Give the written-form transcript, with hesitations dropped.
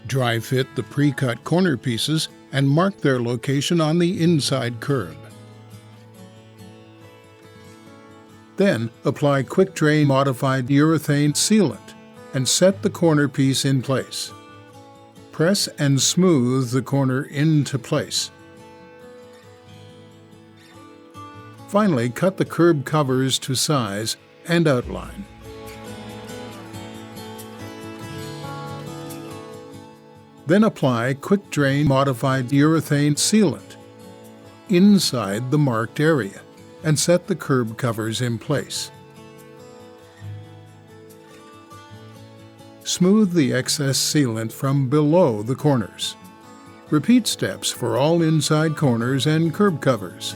Dry fit the pre-cut corner pieces and mark their location on the inside curb. Then apply QuickDrain modified urethane sealant and set the corner piece in place. Press and smooth the corner into place. Finally, cut the curb covers to size and outline. Then apply QuickDrain modified urethane sealant inside the marked area and set the curb covers in place. Smooth the excess sealant from below the corners. Repeat steps for all inside corners and curb covers.